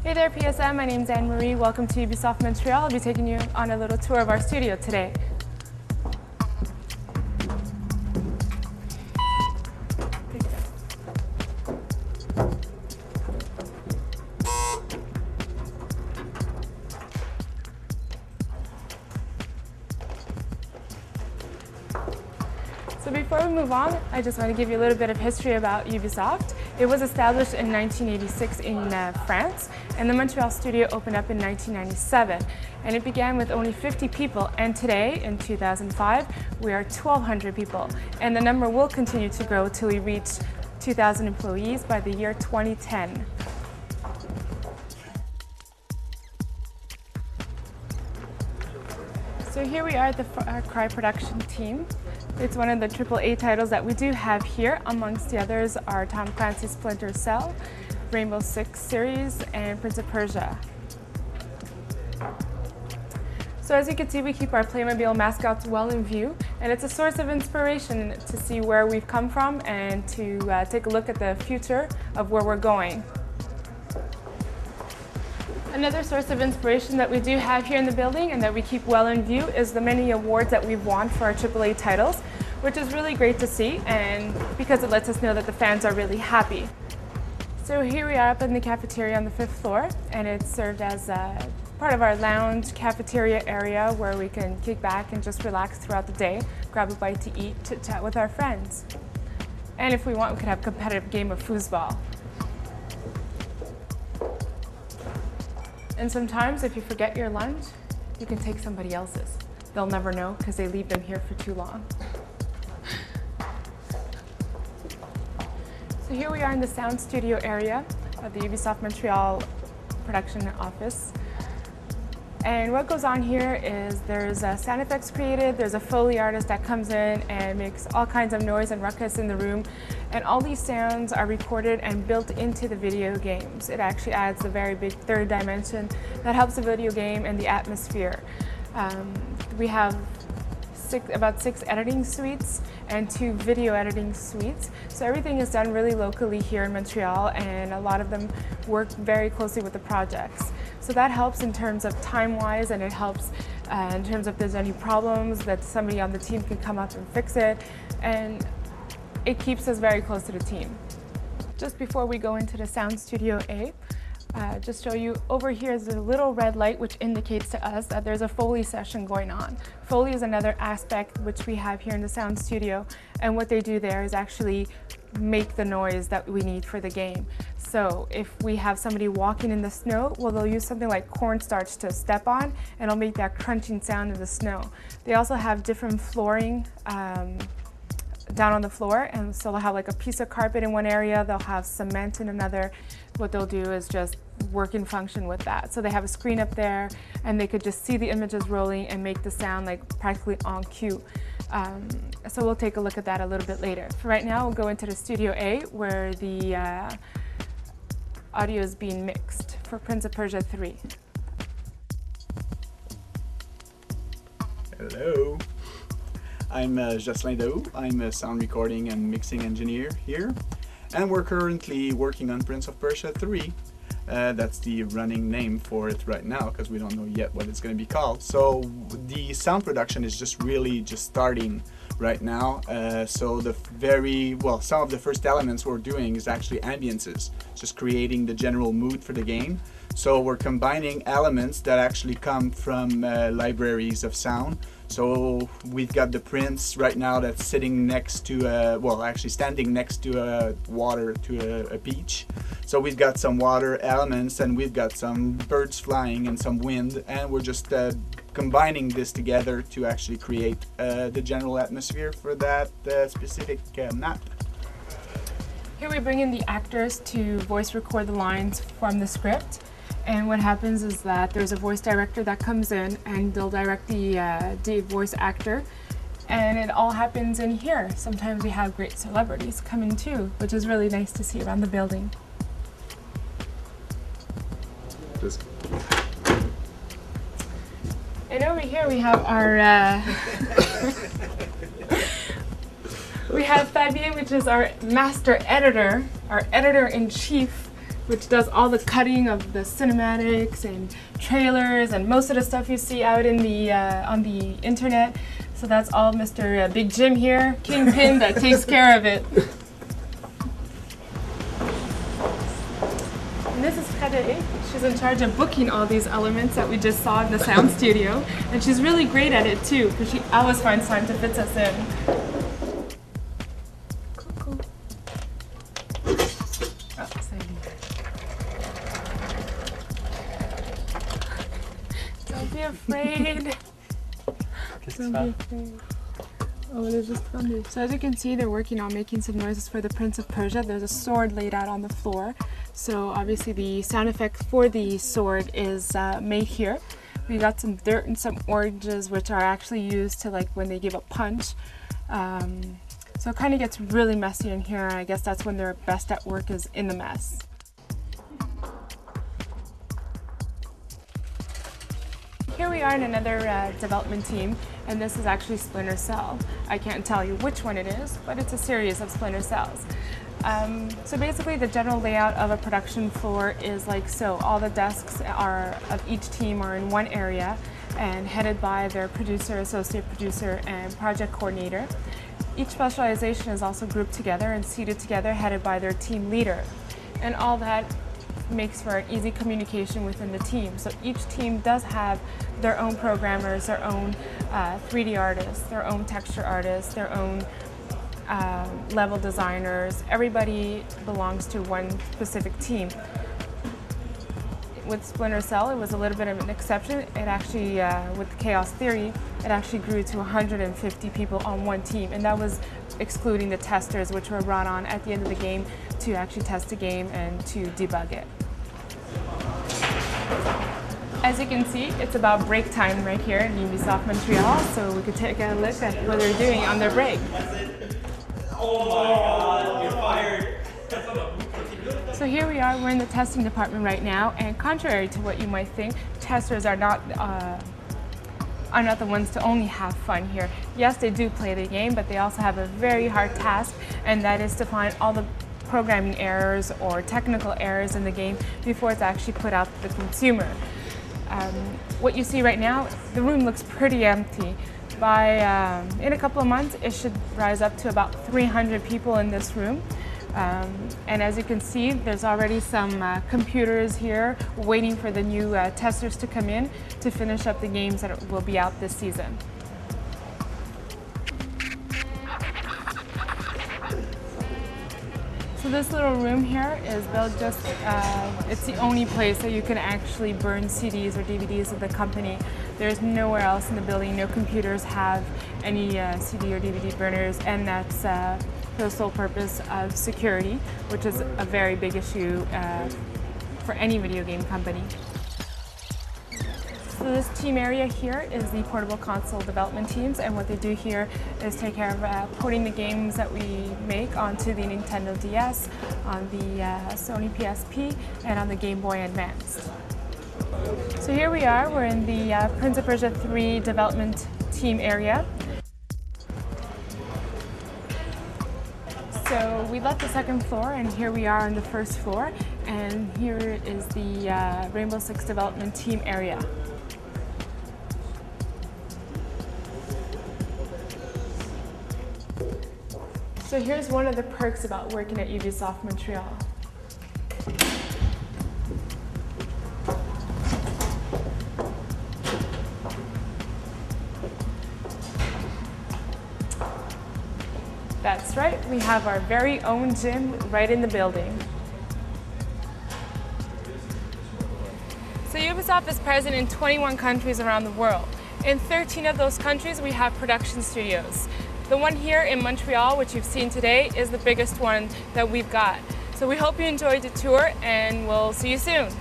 Hey there PSM, my name's Anne-Marie. Welcome to Ubisoft Montreal. I'll be taking you on a little tour of our studio today. So before we move on, I just want to give you a little bit of history about Ubisoft. It was established in 1986 in France, and the Montreal studio opened up in 1997. And it began with only 50 people, and today, in 2005, we are 1,200 people. And the number will continue to grow till we reach 2,000 employees by the year 2010. So here we are at the Far Cry production team. It's one of the AAA titles that we do have here. Amongst the others are Tom Clancy's Splinter Cell, Rainbow Six series, and Prince of Persia. So as you can see, we keep our Playmobil mascots well in view, and it's a source of inspiration to see where we've come from and to take a look at the future of where we're going. Another source of inspiration that we do have here in the building and that we keep well in view is the many awards that we've won for our AAA titles, which is really great to see, and because it lets us know that the fans are really happy. So here we are up in the cafeteria on the 5th floor, and it's served as part of our lounge cafeteria area where we can kick back and just relax throughout the day, grab a bite to eat, chit-chat with our friends. And if we want, we could have a competitive game of foosball. And sometimes if you forget your lunch, you can take somebody else's. They'll never know because they leave them here for too long. So here we are in the sound studio area of the Ubisoft Montreal production office. And what goes on here is there's sound effects created, there's a Foley artist that comes in and makes all kinds of noise and ruckus in the room, and all these sounds are recorded and built into the video games. It actually adds a very big third dimension that helps the video game and the atmosphere. We have about 6 editing suites and 2 video editing suites. So everything is done really locally here in Montreal, and a lot of them work very closely with the projects. So that helps in terms of time-wise, and it helps in terms of if there's any problems that somebody on the team can come up and fix it, and it keeps us very close to the team. Just before we go into the Sound Studio A, just show you over here is a little red light which indicates to us that there's a Foley session going on. Foley is another aspect which we have here in the Sound Studio, and what they do there is actually make the noise that we need for the game. So if we have somebody walking in the snow, well, they'll use something like cornstarch to step on, and it'll make that crunching sound in the snow. They also have different flooring down on the floor, and so they'll have like a piece of carpet in one area, they'll have cement in another. What they'll do is just work in function with that. So they have a screen up there, and they could just see the images rolling and make the sound like practically on cue. So we'll take a look at that a little bit later. For right now, we'll go into the Studio A where the audio is being mixed for Prince of Persia 3. Hello, I'm Jocelyn Daou. I'm a sound recording and mixing engineer here, and we're currently working on Prince of Persia 3. That's the running name for it right now because we don't know yet what it's going to be called. So the sound production is just really just starting right now. So some of the first elements we're doing is actually ambiances, just creating the general mood for the game. So we're combining elements that actually come from libraries of sound. So we've got the prince right now that's sitting next to, actually standing next to water, to a beach. So we've got some water elements, and we've got some birds flying and some wind, and we're just combining this together to actually create the general atmosphere for that specific map. Here we bring in the actors to voice record the lines from the script. And what happens is that there's a voice director that comes in, and they'll direct the voice actor, and it all happens in here. Sometimes we have great celebrities come in too, which is really nice to see around the building. And over here we have our we have Fabien, which is our master editor, our editor-in-chief, which does all the cutting of the cinematics and trailers and most of the stuff you see out in the on the internet. So that's all Mr. Big Jim here, Kingpin, that takes care of it. And this is Frédéric. She's in charge of booking all these elements that we just saw in the sound studio. And she's really great at it too, because she always finds time to fit us in. Cool. Oh, don't be afraid. Don't be afraid. Oh, it is just funny. So as you can see, they're working on making some noises for the Prince of Persia. There's a sword laid out on the floor. So obviously the sound effect for the sword is made here. We got some dirt and some oranges, which are actually used to, like, when they give a punch. So it kind of gets really messy in here. I guess that's when they're best at work, is in the mess. Here we are in another development team, and this is actually Splinter Cell. I can't tell you which one it is, but it's a series of Splinter Cells. So basically the general layout of a production floor is like so. All the desks of each team are in one area and headed by their producer, associate producer, and project coordinator. Each specialization is also grouped together and seated together, headed by their team leader. And all that makes for an easy communication within the team. So each team does have their own programmers, their own 3D artists, their own texture artists, their own level designers. Everybody belongs to one specific team. With Splinter Cell, it was a little bit of an exception. It actually, with Chaos Theory, it actually grew to 150 people on one team, and that was excluding the testers, which were brought on at the end of the game to actually test the game and to debug it. As you can see, it's about break time right here in Ubisoft Montreal, so we could take a look at what they're doing on their break. Oh my God, you're fired. So here we are, we're in the testing department right now, and contrary to what you might think, testers are not the ones to only have fun here. Yes, they do play the game, but they also have a very hard task, and that is to find all the programming errors or technical errors in the game before it's actually put out to the consumer. What you see right now, the room looks pretty empty. By in a couple of months, it should rise up to about 300 people in this room. And as you can see, there's already some computers here waiting for the new testers to come in to finish up the games that will be out this season. So this little room here is built just, it's the only place that you can actually burn CDs or DVDs of the company. There's nowhere else in the building, no computers have any CD or DVD burners, and that's for the sole purpose of security, which is a very big issue for any video game company. So this team area here is the portable console development teams, and what they do here is take care of porting the games that we make onto the Nintendo DS, on the Sony PSP, and on the Game Boy Advance. So here we are, we're in the Prince of Persia 3 development team area. So we left the second floor, and here we are on the first floor, and here is the Rainbow Six development team area. So here's one of the perks about working at Ubisoft Montreal. That's right, we have our very own gym right in the building. So Ubisoft is present in 21 countries around the world. In 13 of those countries, we have production studios. The one here in Montreal, which you've seen today, is the biggest one that we've got. So we hope you enjoyed the tour, and we'll see you soon.